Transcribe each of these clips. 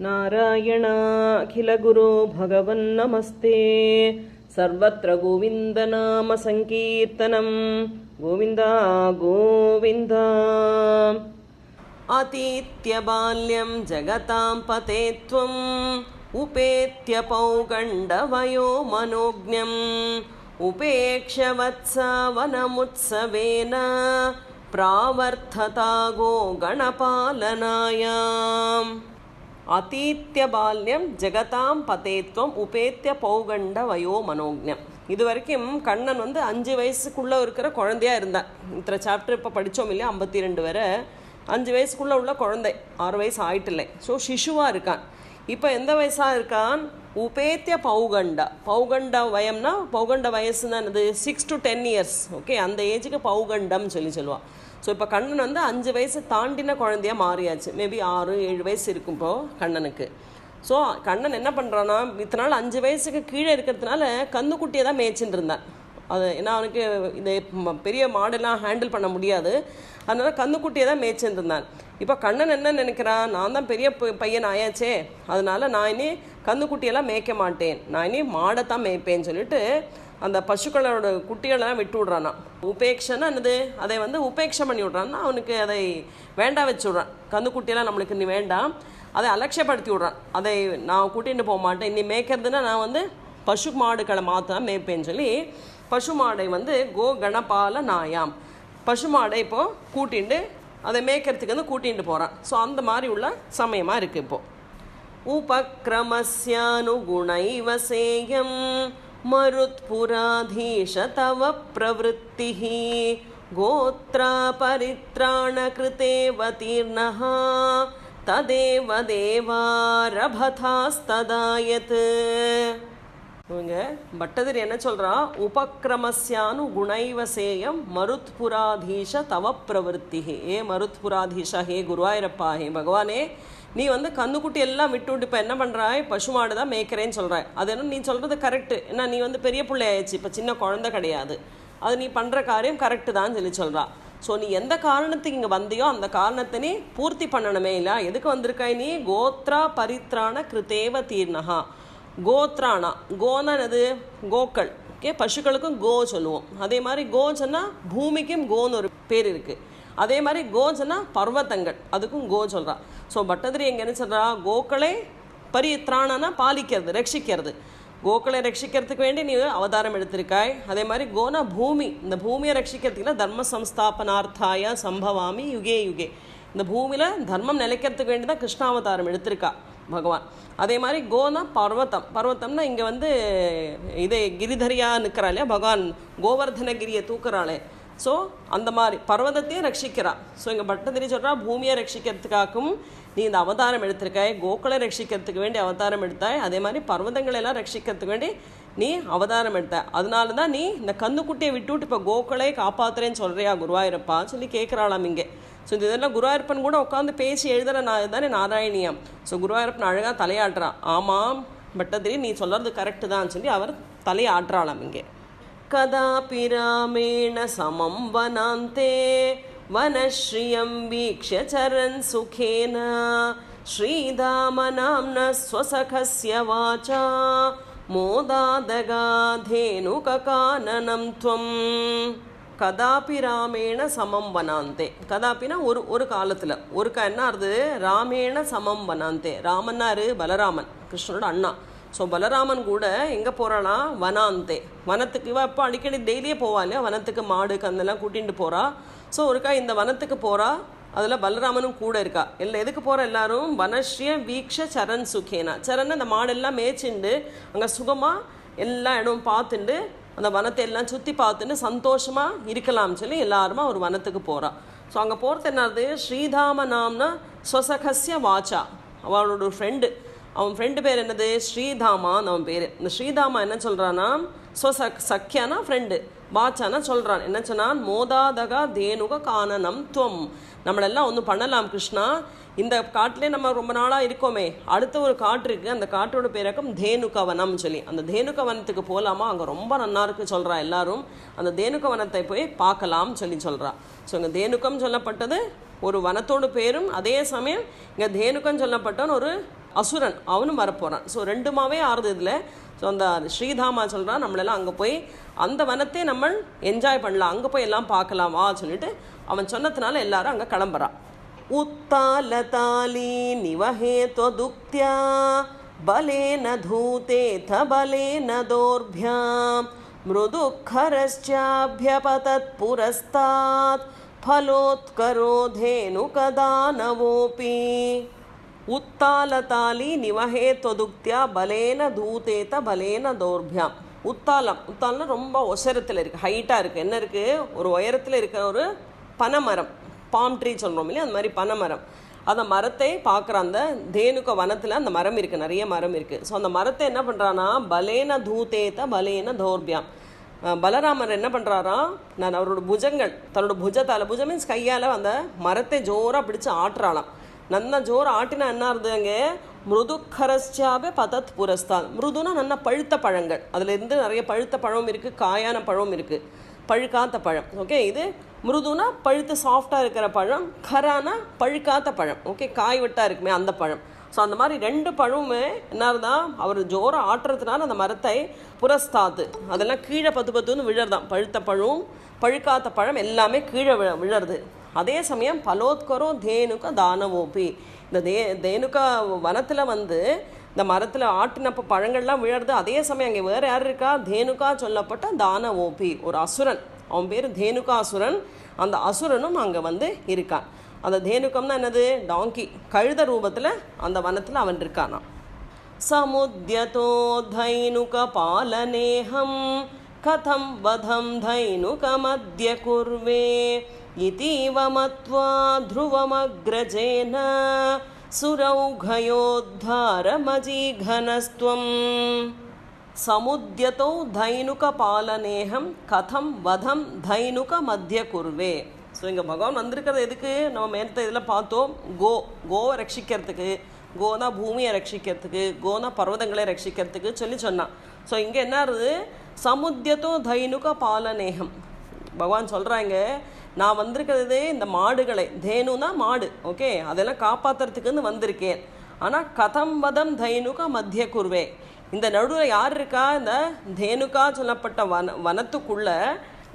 ನಾರಾಯಣ ಅಖಿಲ ಗುರು ಭಗವನ್ ನಮಸ್ತೆ. ಸರ್ವತ್ರ ಗೋವಿಂದ ನಾಮ ಸಂಕೀರ್ತನಂ. ಗೋವಿಂದ ಗೋವಿಂದ. ಅತೀತ್ಯ ಬಾಲ್ಯಂ ಜಗತಾಂ ಪತೆ ತ್ವಂ ಉಪೇತ್ಯ ಪೌಗಂಡವಯೋ ಮನೋಜ್ಞಂ ಉಪೇಕ್ಷ್ಯ ವತ್ಸವನಮುತ್ಸವೇನ ಪ್ರಾವರ್ಥತಾಗೋ ಗಣಪಾಲನಾಯ. அத்தீத்திய பால்யம் ஜெகதாம் பதேத்வம் உபேத்திய பௌகண்ட வயோ மனோஜ்ஞம். இது வரைக்கும் கண்ணன் 5 வயசுக்குள்ளே இருக்கிற குழந்தையாக இருந்தான். இத்தனை சாப்டர் இப்போ படித்தோம் இல்லையா, 52 வரை 5 வயசுக்குள்ளே உள்ள குழந்தை, 6 வயசு ஆயிட்டில்லை. ஸோ சிசுவாக இருக்கான். இப்போ எந்த வயசாக இருக்கான்? உபேத்திய பௌகண்ட வயம்னா, பௌகண்ட வயசுன்னா என்னது? 6 to 10 years. ஓகே, அந்த ஏஜுக்கு பௌகண்டம் சொல்லுவாள். ஸோ இப்போ கண்ணன் 5 வயசு தாண்டின குழந்தையாக மாறியாச்சு. மேபி 6-7 வயசு இருக்கும் இப்போது கண்ணனுக்கு. ஸோ கண்ணன் என்ன பண்ணுறான்னா, இத்தனை நாள் 5 வயசுக்கு கீழே இருக்கிறதுனால கன்றுக்குட்டியை தான் மேய்ச்சின்னு இருந்தான். அது ஏன்னா அவனுக்கு இந்த பெரிய மாடெல்லாம் ஹேண்டில் பண்ண முடியாது, அதனால் கன்றுக்குட்டியை தான் மேய்ச்சின்னு இருந்தான். இப்போ கண்ணன் என்ன நினைக்கிறான், நான் தான் பெரிய பையன் ஆயாச்சே, அதனால் நான் இனி கன்றுக்குட்டியெல்லாம் மேய்க்க மாட்டேன், நான் இனி மாடை தான் மேய்ப்பேன்னு சொல்லிட்டு அந்த பசுக்களோட குட்டிகளெல்லாம் விட்டு விட்றான்னா. உபேக்ஷன்னா என்னது? அதை உபேக்ஷம் பண்ணி விட்றான்னா, அவனுக்கு அதை வேண்டாம் வச்சு விட்றான். கன்றுக்குட்டியெல்லாம் நம்மளுக்கு இன்னி வேண்டாம், அதை அலட்சியப்படுத்தி விட்றான். அதை நான் கூட்டிகிட்டு போக மாட்டேன், இன்னி மேய்க்கிறதுனா நான் பசு மாடுகளை மாற்ற மேய்ப்பேன்னு சொல்லி பசு மாடை கோ கணபால நாயாம், பசு மாடை இப்போது கூட்டிகிட்டு அதை மேய்க்கிறதுக்கு கூட்டிகிட்டு போகிறான். ஸோ அந்த மாதிரி உள்ள சமயமாக இருக்குது இப்போது. உபக்ரமஸ்யானுகுணைவ சேயம் மருத்புராதீஷ தவ பிரவருத்திஹ கோத்ரா பரித்ராண கிருதேவ தீர்ணஹ ததேவ தேவாரபதாஸ்ததாயத். இவங்க பட்டதிரி என்ன சொல்கிறா? உபக்ரமஸ்யானு குணைவசேயம் மருத்புராதீஷ தவ பிரவருத்திஹ. ஏ மருத்புராதீஷா, ஹே குருவாயிரப்பா, ஹே பகவானே, நீ கன்றுக்குட்டி எல்லாம் விட்டுவிட்டு இப்போ என்ன பண்ணுறாய்? பசுமாடு தான் மேய்க்கிறேன்னு சொல்கிறாய். அது என்ன நீ சொல்கிறது கரெக்டு. ஏன்னா நீ பெரிய பிள்ளை ஆயிடுச்சு, இப்போ சின்ன குழந்தை கிடையாது, அது நீ பண்ணுற காரியம் கரெக்டு தான் சொல்கிறா. ஸோ நீ எந்த காரணத்துக்கு இங்கே வந்தியோ அந்த காரணத்தை நீ பூர்த்தி பண்ணணுமே இல்லை. எதுக்கு வந்திருக்காய் நீ? கோத்ரா பரித்ராண கிருதேவ தீர்ணஹா. கோத்ரானா, கோனது கோக்கள். ஓகே, பசுக்களுக்கும் கோ சொல்லுவோம். அதே மாதிரி கோ சொன்னால் பூமிக்கும் கோன்னு ஒரு பேர் இருக்குது. அதே மாதிரி கோ சொன்னால் பர்வத்தங்கள், அதுக்கும் கோ சொல்கிறா. ஸோ பட்டதிரி எங்கே என்ன சொல்கிறா? கோக்களை பரித்ராணனா பாலிக்கிறது, ரட்சிக்கிறது. கோக்களை ரட்சிக்கிறதுக்கு வேண்டி நீ அவதாரம் எடுத்திருக்காய். அதே மாதிரி கோனா பூமி, இந்த பூமியை ரட்சிக்கிறதுக்குனா தர்ம சம்ஸ்தாபனார்த்தாய சம்பவாமி யுகே யுகே. இந்த பூமியில் தர்மம் நிலைக்கிறதுக்கு வேண்டி தான் கிருஷ்ணாவதாரம் எடுத்திருக்கா பகவான். அதே மாதிரி கோனா பர்வத்தம். பர்வத்தம்னா இங்கே இதே கிரிதரியாக நிற்கிறா இல்லையா பகவான், கோவர்தனகிரியை தூக்குறாளே. ஸோ அந்த மாதிரி பர்வதத்தையும் ரட்சிக்கிறா. ஸோ இங்கே பட்டதிரி சொல்கிறா, பூமியை ரட்சிக்கிறதுக்காகவும் நீ இந்த அவதாரம் எடுத்திருக்காய், கோக்களை ரட்சிக்கிறதுக்கு வேண்டி அவதாரம் எடுத்தாய், அதே மாதிரி பர்வதங்களெல்லாம் ரட்சிக்கிறதுக்கு வேண்டி நீ அவதாரம் எடுத்தாய். அதனால தான் நீ இந்த கன்றுக்குட்டியை விட்டுவிட்டு இப்போ கோக்களை காப்பாற்றுறேன்னு சொல்கிறியா குருவாயூரப்பா சொல்லி கேட்குறாளாம் இங்கே. ஸோ இதெல்லாம் குருவாயூரப்பன் கூட உட்காந்து பேசி எழுதுகிற தானே நாராயணியம். ஸோ குருவாயூரப்பன் அழகாக தலையாட்டுறான். ஆமாம் பட்டதிரி, நீ சொல்கிறது கரெக்டு தான் சொல்லி அவர் தலையாட்டுறாளாம் இங்கே. கதாபி ராமேண சமம் வனாந்தே வனஸ்ரீயம் வீக்ஷ்ய சரன் சுகேன ஸ்ரீதாமநாம்ன ஸ்வசகஸ்ய வாசா மோதாதகாதேனுகானனம் த்வம். கதாபி ராமேண சமம் வனாந்தே. கதாபினா ஒரு காலத்தில், ஒருக்கா என்ன ஆகுது? ராமேண சமம் வனாந்தே. ராமன்னாரு பலராமன், கிருஷ்ணனோட அண்ணா. ஸோ பலராமன் கூட எங்கே போகிறானா? வனாந்தே, வனத்துக்கு. இவ அப்போ அடிக்கடி டெய்லியே போவா இல்லையா வனத்துக்கு, மாடு கந்தெல்லாம் கூட்டிகிட்டு போகிறா. ஸோ ஒருக்கா இந்த வனத்துக்கு போகிறா, அதில் பலராமனும் கூட இருக்கா. எதுக்கு போகிற எல்லாரும்? வனஸ்ரீய வீக்ஷ சரண் சுகேனா. சரண் அந்த மாடெல்லாம் மேய்ச்சிண்டு அங்கே சுகமாக எல்லா இடமும் பார்த்துண்டு அந்த வனத்தை எல்லாம் சுற்றி பார்த்துட்டு சந்தோஷமாக இருக்கலாம்னு சொல்லி எல்லாருமா ஒரு வனத்துக்கு போகிறா. ஸோ அங்கே போகிறது என்னது? ஸ்ரீதாம நாம்னா ஸ்வசகஸ்ய வாச்சா, அவளோட ஒரு ஃப்ரெண்டு. அவன் ஃப்ரெண்டு பேர் என்னது? ஸ்ரீதாமான்னு அவன் பேர். இந்த ஸ்ரீதாமா என்ன சொல்கிறான்னா, சக்கியானா ஃப்ரெண்டு, வாச்சானா சொல்கிறான். என்ன சொன்னான்? மோதாதகா தேனுக கானனம் துவம். நம்மளெல்லாம் ஒன்றும் பண்ணலாம் கிருஷ்ணா, இந்த காட்டிலே நம்ம ரொம்ப நாளாக இருக்கோமே, அடுத்த ஒரு காட்டு இருக்குது, அந்த காட்டோட பேரக்கம் தேனுகவனம் சொல்லி, அந்த தேனுகவனத்துக்கு போகலாமா, அங்கே ரொம்ப நல்லா இருக்குது சொல்கிறா எல்லாரும். அந்த தேனுகவனத்தை போய் பார்க்கலாம் சொல்கிறா. ஸோ இங்கே தேனுக்கம் சொல்லப்பட்டது ஒரு வனத்தோட பேரும், அதே சமயம் இங்கே தேனுக்கம் சொல்லப்பட்டவன் ஒரு அசுரன் அவனும் வரப்போகிறான். ஸோ ரெண்டுமாவே ஆறுது இதில். ஸோ அந்த ஸ்ரீதாமா சொல்கிறான் நம்மளெல்லாம் அங்கே போய் அந்த வனத்தை நம்ம என்ஜாய் பண்ணலாம், அங்கே போய் எல்லாம் பார்க்கலாம் வா சொல்லிட்டு அவன் சொன்னதுனால எல்லாரும் அங்கே கிளம்புறான். உத்தாலதாலி நிவஹே துவதுக்த்யா பலேன தூதேத பலேன தோர்பியாம் மிருதுக்கரஸ்சாப்யபதத் புரஸ்தாத் ஃபலோத்கரோதேனுகதானவோபி. உத்தாலதாலி நிவஹே துவதுக்த்யா பலேன தூதேத பலேன தோர்பியாம். உத்தாலம்னா ரொம்ப உயரத்தில் இருக்குது, ஹைட்டாக இருக்குது. என்ன இருக்குது? ஒரு உயரத்தில் இருக்கிற ஒரு பனைமரம், பாம் ட்ரீ சொல்கிறோம் இல்லையா, அந்த மாதிரி பனைமரம். அந்த மரத்தை பார்க்குற அந்த தேனுக்க வனத்தில் அந்த மரம் இருக்குது, நிறைய மரம் இருக்குது. ஸோ அந்த மரத்தை என்ன பண்ணுறான்னா பலேன தூதேத பலேன தோர்பியாம். பலராமர் என்ன பண்ணுறாராம், நான் அவரோட புஜங்கள் தன்னோட புஜத்தால், புஜம் மீன்ஸ் கையால் அந்த மரத்தை ஜோராக பிடிச்சி ஆட்டுறாளாம். நல்லா ஜோர் ஆட்டினா என்ன ஆகுது, அங்கே மிருதுக்கரஸ்சாபே பதத் புரஸ்தாத். மிருதுனா நல்லா பழுத்த பழங்கள், அதுலேருந்து நிறைய பழுத்த பழம் இருக்குது, காயான பழம் இருக்குது, பழுக்காத்த பழம். ஓகே, இது மிருதுனா பழுத்து சாஃப்டாக இருக்கிற பழம், கரானா பழுக்காத்த பழம். ஓகே, காய் விட்டா இருக்குமே அந்த பழம். ஸோ அந்த மாதிரி ரெண்டு பழமுமே என்ன இருந்தால் அவர் ஜோரம் ஆட்டுறதுனால அந்த மரத்தை புரஸ்தாத்து அதெல்லாம் கீழே பத்துன்னு விழறதான். பழுத்த பழம் பழுக்காத்த பழம் எல்லாமே கீழே விழருது. அதே சமயம் பலோத்கரோ தேனுக்க தானவோப்பி. இந்த தேனுக்க வனத்தில் வந்து இந்த மரத்தில் ஆட்டினப்போ பழங்கள்லாம் விழருது. அதே சமயம் அங்கே வேறு யார் இருக்கா, தேனுக்கா சொல்லப்பட்ட தானவோப்பி, ஒரு அசுரன், அவன் பேர் தேனுகாசுரன். அந்த அசுரனும் அங்கே வந்து இருக்கான். அந்த தேனுக்கம்னா என்னது, டாங்கி, கழுத ரூபத்தில் அந்த வனத்தில் அவன் இருக்கானா. சமுத்யதோ தைனுக பாலனேஹம் கதம் வதம் தைனுக மத்ய குர்வே இதீவ மத்வா த்ருவமக்ரஜேன சுரௌகயோத்தாரமஜீகனஸ்த்வம். சமுத்யதோ தைனுக பாலனேஹம் கதம் வதம் தைனுக மத்ய குர்வே. ஸோ இங்கே பகவான் வந்திருக்கிறது எதுக்கு, நம்ம மேற்ற இதில் பார்த்தோம், கோவை ரட்சிக்கிறதுக்கு, கோனா பூமியை ரட்சிக்கிறதுக்கு, கோனா பர்வதங்களை ரட்சிக்கிறதுக்கு சொன்னான். ஸோ இங்கே என்ன இருக்குது, சமுத்தியத்தோ தைனுக பாலநேகம். பகவான் சொல்கிறாங்க, நான் வந்திருக்கிறது இந்த மாடுகளை, தேனுனா மாடு, ஓகே, அதெல்லாம் காப்பாற்றுறதுக்குன்னு வந்திருக்கேன். ஆனால் கதம் வதம் தைனுக மத்திய குர்வே, இந்த நடுவில் யார் இருக்கா, இந்த தேனுக்கா சொல்லப்பட்ட வனத்துக்குள்ளே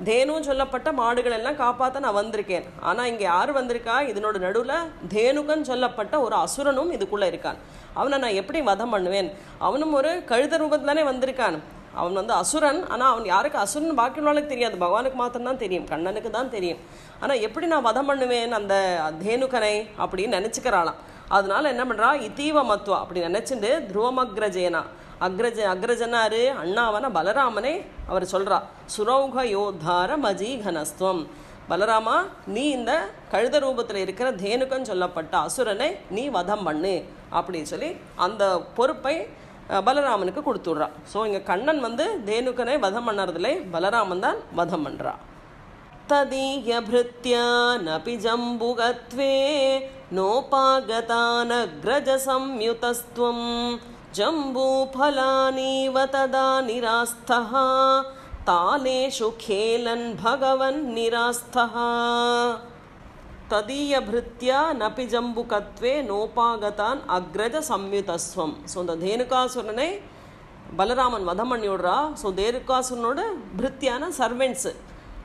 தேனுன்னு சொல்லப்பட்ட மாடுகள் எல்லாம் காப்பாற்ற நான் வந்திருக்கேன். ஆனால் இங்கே யார் வந்திருக்கா, இதனோட நடுவில் தேனுகன்னு சொல்லப்பட்ட ஒரு அசுரனும் இதுக்குள்ளே இருக்கான். அவனை நான் எப்படி வதம் பண்ணுவேன், அவனும் ஒரு கழுத ரூபத்தில்தானே வந்திருக்கான். அவன் வந்து அசுரன், ஆனால் அவன் யாருக்கு அசுரன் பாக்கியவாளுக்கு தெரியாது, பகவானுக்கு மாத்திரம்தான் தெரியும், கண்ணனுக்கு தான் தெரியும். ஆனால் எப்படி நான் வதம் பண்ணுவேன் அந்த தேனுகனை அப்படின்னு நினச்சிக்கிறாளாம். அதனால என்ன பண்ணுறா, இதீவ மத்வா அப்படி நினச்சிட்டு துருவமக்ரஜேனா, அக்ரஜனாரு அண்ணாவன பலராமனே அவர் சொல்கிறா, சுரௌக யோத்தார மஜீகனஸ்துவம். பலராமா, நீ இந்த கழுத ரூபத்தில் இருக்கிற தேனுக்கன்னு சொல்லப்பட்ட அசுரனை நீ வதம் பண்ணு அப்படின்னு சொல்லி அந்த பொறுப்பை பலராமனுக்கு கொடுத்துட்றா. ஸோ இங்கே கண்ணன் வந்து தேனுக்கனை வதம் பண்ணுறதுலே பலராமன் தான் வதம் பண்ணுறா. ததீய பிருத்யா நபி ஜம்புகத்வே நோபாகதானக்ரஜ சம்யுதஸ்துவம் ஜம்பூஃபலானீவ ததா நிராஸ்தஹ தாலேஷு கேலன் பகவன் நிராஸ்தஹ. ததீய பிருத்யா நபி ஜம்புகத்வே நோபாகதான் அக்ரஜ சம்யுதஸ்வம். ஸோ இந்த தேனுகாசுரனை பலராமன் வதம் பண்ணி விடுறா. ஸோ தேனுகாசுரனோட பிருத்தியான சர்வெண்ட்ஸு,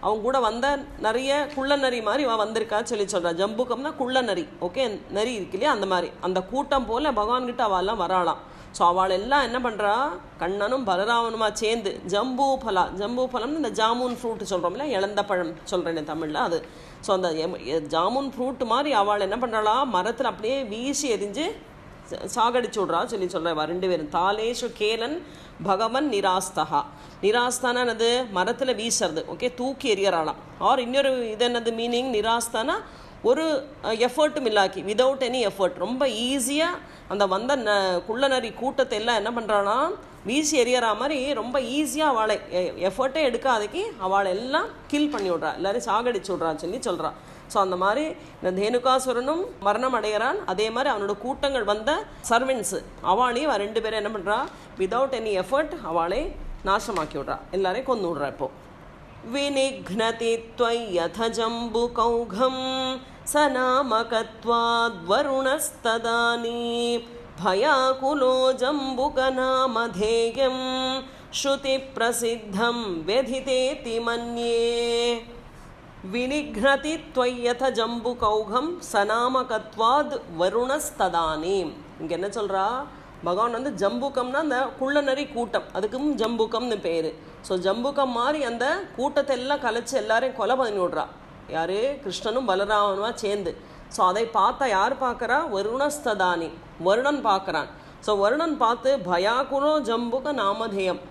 அவங்க கூட வந்த நிறைய குள்ள நரி மாதிரி வந்திருக்கா சொல்லி சொல்கிறா. ஜம்புகம்னா குள்ள நரி, ஓகே, நரி இருக்கு இல்லையா, அந்த மாதிரி அந்த கூட்டம் போல் பகவான்கிட்ட அவெல்லாம் வராளாம். ஸோ அவள் எல்லாம் என்ன பண்ணுறா, கண்ணனும் பலராமனுமா சேர்ந்து ஜம்பூஃபலம்னு இந்த ஜாமுன் ஃப்ரூட் சொல்கிறோம்ல, இழந்த பழம் சொல்கிறேன் தமிழில் அது. ஸோ அந்த ஜாமுன் ஃப்ரூட் மாதிரி அவள் என்ன பண்ணுறாளா, மரத்தில் அப்படியே வீசி எரிஞ்சு சாகடிச்சு விட்றா சொல்லி சொல்கிறவா ரெண்டு பேரும். தாலேஷு கேலன் பகவன் நிராஸ்தஹா. நிராஸ்தானா என்னது, மரத்தில் வீசுறது, ஓகே, தூக்கி எறியறாளாம். ஆர் இன்னொரு இது என்னது மீனிங், நிராஸ்தானா ஒரு எஃபர்ட்டும் இல்லாக்கி, விதவுட் எனி எஃபர்ட், ரொம்ப ஈஸியாக அந்த வந்த குள்ள நரி கூட்டத்தை எல்லாம் என்ன பண்ணுறானா வீசி எறியற மாதிரி ரொம்ப ஈஸியாக அவளை எஃபர்ட்டே எடுக்காதக்கு அவளை எல்லாம் கில் பண்ணி விட்றா, எல்லோரும் சாகடிச்சு விட்றான்னு சொல்லி சொல்கிறா. ஸோ அந்த மாதிரி இந்த தேனுகாசுரனும் மரணம் அடைகிறான். அதே மாதிரி அவனோட கூட்டங்கள் வந்த சர்வெண்ட்ஸு அவளையும் ரெண்டு பேரும் என்ன பண்ணுறா, விதவுட் எனி எஃபர்ட் அவளை நாசமாக்கி விட்றா, எல்லாரையும் கொண்டு விட்றா. இப்போ விநிக்னதி த்வய்யத ஜம்புகௌகம் சநாமகத்வாத் வருணஸ்ததானி भयाकुलो जम्बुकनामधेयं श्रुतिप्रसिद्धं व्यधितेति मन्ये विनिघ्नति त्वय्यथ जम्बुकौघं सनामकत्वाद् वरुणस्तदानीम्. இங்கே என்ன சொல்கிறா, பகவான் வந்து ஜம்புக்கம்னா அந்த குள்ளநரி கூட்டம், அதுக்கும் ஜம்புக்கம்னு பேர். ஸோ ஜம்புக்கம் மாதிரி அந்த கூட்டத்தை எல்லாம் கலைச்சி எல்லாரையும் கொலை பண்ணி விட்றா. யார்? கிருஷ்ணனும் பலராமனுமா சேர்ந்து. ஸோ அதை பார்த்தா யார் பார்க்குறா? வருணஸ்ததானி, வருணன் பார்க்குறான். ஸோ வருணன் பார்த்து பயாகுலோ ஜம்புக நாமதேயம்,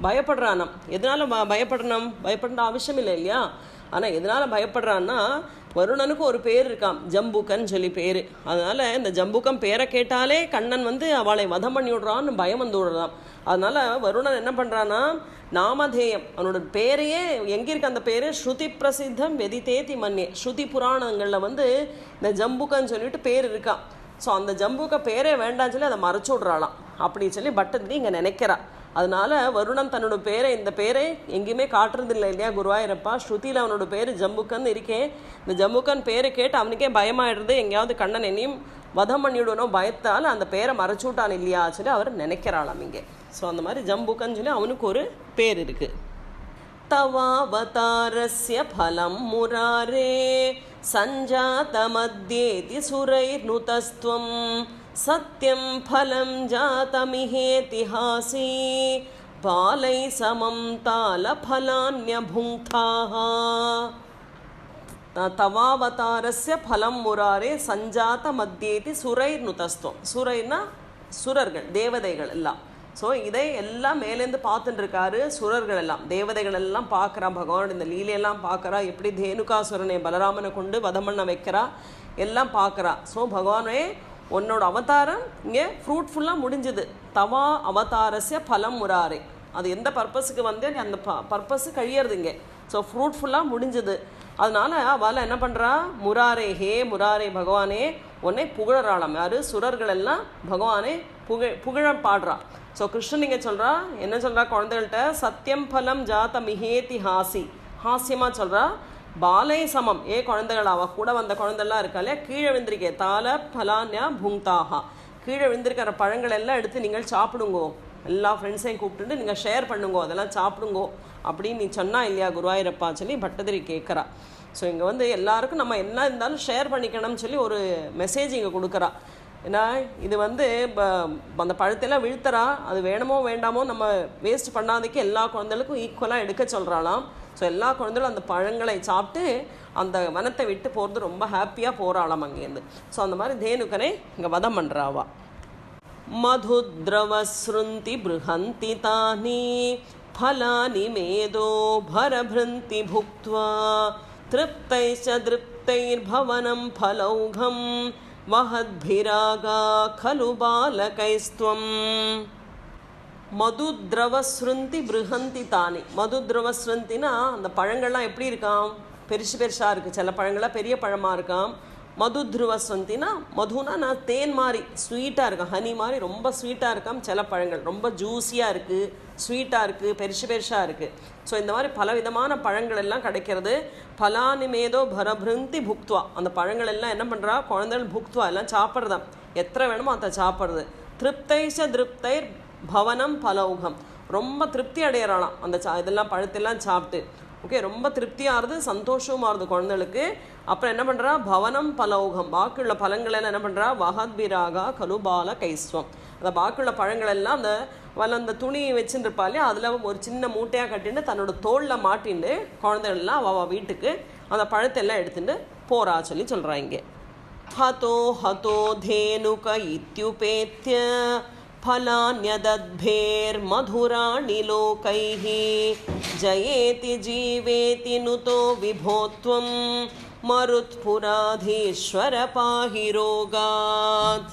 பயப்படுறானாம். எதனால் பயப்படணும்? பயப்பட அவசியம் இல்லை இல்லையா? ஆனால் எதனால் பயப்படுறான்னா, வருணனுக்கு ஒரு பேர் இருக்காம், ஜம்புக்கன்னு சொல்லி பேர். அதனால் இந்த ஜம்புக்கம் பேரை கேட்டாலே கண்ணன் வந்து அவளை வதம் பண்ணி விடுறான்னு பயம் வந்து விடுறான். அதனால் வருணன் என்ன பண்ணுறான்னா, நாமதேயம், அவனோட பேரையே எங்கே இருக்கு அந்த பேர்? ஸ்ருதி பிரசித்தம் வெதிதேதி மன்யே. ஸ்ருதி புராணங்களில் வந்து இந்த ஜம்புக்கன்னு சொல்லிட்டு பேர் இருக்கான். ஸோ அந்த ஜம்புக்க பேரே வேண்டாம்னு சொல்லி அதை மறைச்சு விட்றாளாம். அப்படி சொல்லி பட்டதி இங்கே நினைக்கிறா. அதனால வருணன் தன்னோட பேரை, இந்த பேரை எங்கேயுமே காட்டுறதில்லை இல்லையா குருவாயூரப்பா. ஸ்ருதியில் அவனோட பேர் ஜம்புக்கன்னு இருக்கேன். இந்த ஜம்புக்கன் பேரை கேட்டு அவனுக்கே பயமாயிடுது, எங்கேயாவது கண்ணன் என்னையும் வதம் பண்ணிவிடணும் பயத்தால் அந்த பேரை மறைச்சு விட்டான் இல்லையா சொல்லி அவர் நினைக்கிறாளாம் இங்கே. ஸோ அந்த மாதிரி ஜம்புக்கன்னு சொல்லி அவனுக்கு ஒரு பேர் இருக்குது. தவாவதாரஸ்ய பலம் முராரே சஞ்சாதமத்யேதி சுரைர்நுதஸ்த்வம் சத்யம் பலம் ஜாதமிஹேதிஹாசி பாலை சமம் தால பலான்யபுங்தாஹ. தவாவதாரஸ்ய பலம் முராரே சஞ்சாதமத்யேதி சுரைர்நுதஸ்த்வம். சுரைர்னா சுரர்கள், தேவதைகள் எல்லாம். ஸோ இதை எல்லாம் மேலேருந்து பார்த்துட்டு இருக்காரு. சுரர்கள் எல்லாம், தேவதைகள் எல்லாம் பார்க்குறா, பகவான் இந்த லீலையெல்லாம் பார்க்குறா, எப்படி தேனுகாசுரனை பலராமனை கொண்டு வதம் பண்ண வைக்கிறா எல்லாம் பார்க்குறா. ஸோ பகவானே உன்னோட அவதாரம் இங்கே ஃப்ரூட்ஃபுல்லாக முடிஞ்சுது. தவா அவதாரஸ்ய பலம் முராரே, அது எந்த பர்பஸுக்கு வந்து அந்த பர்பஸு கழியறது இங்கே. ஸோ ஃப்ரூட்ஃபுல்லாக முடிஞ்சுது. அதனால் அவள் என்ன பண்ணுறா, முராரே, ஹே முராரே பகவானே உன்னை புகழறாளாம். யார்? சுரர்கள் எல்லாம் பகவானே புகழ பாடுறா. ஸோ கிருஷ்ணன் இங்கே சொல்கிறா, என்ன சொல்கிறா குழந்தைகள்கிட்ட, சத்தியம் பலம் ஜாத மிஹேதி ஹாசி, ஹாஸ்யமாக சொல்கிறா. பாலை சமம், ஏ குழந்தைகள், அவ கூட வந்த குழந்தைலாம் இருக்கா இல்லையா, கீழே விழுந்திருக்கே, தால பலான்யா புங்தாஹா, கீழே விழுந்திருக்கிற பழங்கள் எல்லாம் எடுத்து நீங்கள் சாப்பிடுங்கோ, எல்லா ஃப்ரெண்ட்ஸையும் கூப்பிட்டுட்டு நீங்கள் ஷேர் பண்ணுங்கோ, அதெல்லாம் சாப்பிடுங்கோ அப்படின்னு நீ சொன்னா இல்லையா குருவாயூரப்பா சொல்லி பட்டதிரி கேட்குறா. ஸோ இங்கே வந்து எல்லாருக்கும் நம்ம என்ன இருந்தாலும் ஷேர் பண்ணிக்கணும்னு சொல்லி ஒரு மெசேஜ் இங்கே கொடுக்குறா. ஏன்னா இது வந்து அந்த பழத்தையெல்லாம் வீழ்த்தரா, அது வேணுமோ வேண்டாமோ நம்ம வேஸ்ட் பண்ணாததுக்கு எல்லா குழந்தைகளுக்கும் ஈக்குவலாக எடுக்க சொல்கிறாளாம். ஸோ எல்லா குழந்தைகளும் அந்த பழங்களை சாப்பிட்டு அந்த வனத்தை விட்டு போகிறது ரொம்ப ஹாப்பியாக போகிறாளாம் அங்கேருந்து. ஸோ அந்த மாதிரி தேனுக்கனை இங்கே வதம் பண்ணுறாவா. மதுத்ரவஸ்ருந்தி பிருஹந்தி தானி ஃபலானி மேதோ பரபிருந்தி புக்த்வா திருப்தைச்ச திருப்தைர்பவனம் ஃபலௌகம் வஹத்பிராகா கலு பாலகைஸ்த்வம். மதுத்ரவஸ்ருந்தி பிருஹந்தி தானி. மதுத்ரவஸ்ருந்தினா அந்த பழங்கள்லாம் எப்படி இருக்காம், பெருசு பெருசாக இருக்குது. சில பழங்கள்லாம் பெரிய பழமாக இருக்காம். மதுத்ருவஸ்ருந்தினா மதுனா நான் தேன் மாதிரி ஸ்வீட்டாக இருக்கும், ஹனி மாதிரி ரொம்ப ஸ்வீட்டாக இருக்காம். சில பழங்கள் ரொம்ப ஜூஸியாக இருக்குது, ஸ்வீட்டாக இருக்குது, பெருசு பெருசாக இருக்குது. ஸோ இந்த மாதிரி பலவிதமான பழங்கள் எல்லாம் கிடைக்கிறது. பலானிமேதோ பரபிருந்தி புக்துவா, அந்த பழங்கள் எல்லாம் என்ன பண்ணுறா குழந்தைகள் புக்துவா எல்லாம் சாப்பிட்றதான், எத்தனை வேணுமோ அதை சாப்பிட்றது. திருப்தைச்ச திருப்தைர் பவனம் பலௌகம், ரொம்ப திருப்தி அடையிறாளாம் அந்த இதெல்லாம் பழத்தெல்லாம் சாப்பிட்டு. ஓகே, ரொம்ப திருப்தியாகிறது, சந்தோஷமாக இருது குழந்தைகளுக்கு. அப்புறம் என்ன பண்ணுறா, பவனம் பலௌகம், பாக்கியுள்ள பழங்களெல்லாம் என்ன பண்ணுறா, வஹத்பிராகா கலுபால கைஸ்வம், அந்த பாக்கியுள்ள பழங்களெல்லாம் அந்த அந்த துணி வச்சுட்டு இருப்பாளே அதில் ஒரு சின்ன மூட்டையாக கட்டிட்டு தன்னோட தோளில் மாட்டின்னு குழந்தைகள்லாம் அவள் வீட்டுக்கு அந்த பழத்தெல்லாம் எடுத்துட்டு போகிறா சொல்லி சொல்கிறாங்க. ஹதோ ஹதோ தேனுக இத்யுபேத்ய ஃபலான்யதத்பேர் மதுராணி லோகைஹ ஜயேதி ஜீவேதி நுதோ விபோத்வம் மருத்புராதீஸ்வர பாஹி ரோகாத்.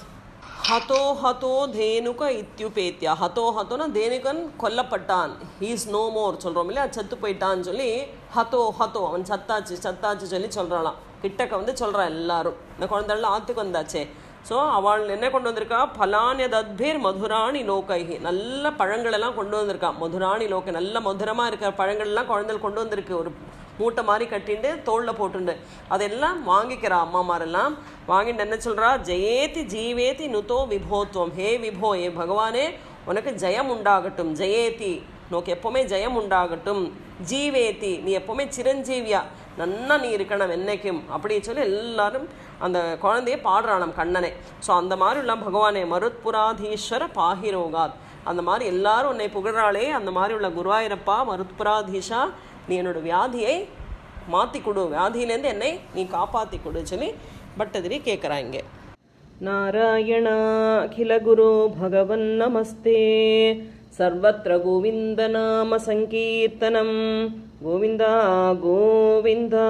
ஹதோ ஹதோ தேனுக இத்யுபேத்யா, ஹதோ ஹதோனா தேனுகன் கொல்லப்பட்டான், ஹீஸ் நோ மோர் சொல்கிறோம் இல்லையா, செத்து போயிட்டான்னு சொல்லி ஹதோ ஹதோ அவன் சத்தாச்சு சத்தாச்சு சொல்லி சொல்கிறாளாம். கிட்டக்க வந்து சொல்கிறா எல்லாரும், இந்த குழந்தைலாம் ஆற்றுக்கு வந்தாச்சே. ஸோ அவள் என்ன கொண்டு வந்திருக்கா, ஃபலான்யதத்பேர் மதுராணி லோகைஹி, நல்ல பழங்களெல்லாம் கொண்டு வந்திருக்கா. மதுராணி லோகை, நல்ல மதுரமாக இருக்கிற பழங்கள்லாம் குழந்தைகள் கொண்டு வந்திருக்கு. ஒரு மூட்டை மாதிரி கட்டிண்டு தோளில் போட்டுண்டு அதெல்லாம் வாங்கிக்கிறா அம்மாமாரெல்லாம். வாங்கிட்டு என்ன சொல்கிறா, ஜெயேதி ஜீவேதி நுதோ விபோத்துவம். ஹே விபோ, ஏ பகவானே உனக்கு ஜெயம் உண்டாகட்டும். ஜெயேதி நோக்கு எப்போவுமே ஜெயம் உண்டாகட்டும். ஜீவேதி நீ எப்போவுமே சிரஞ்சீவியா நன்னா நீ இருக்கணும் என்னைக்கும் அப்படி சொல்லி எல்லாரும் அந்த குழந்தைய பாடுறானாம் கண்ணனை. ஸோ அந்த மாதிரி உள்ள பகவானே மருத்புராதீஸ்வர பாஹிரோகாத், அந்த மாதிரி எல்லாரும் உன்னை புகழாளே, அந்த மாதிரி உள்ள குருவாயிரப்பா மருத்புராதீஷா நீ என்னோட வியாதியை மாற்றி கொடு, வியாதியிலேருந்து என்னை நீ காப்பாற்றி கொடு சொல்லி பட்டதிரி கேட்குறாங்க. நாராயணா அகில குரு பகவன் நமஸ்தே. சர்வத்ர கோவிந்த நாம சங்கீர்த்தனம் கோவிந்தா கோவிந்தா.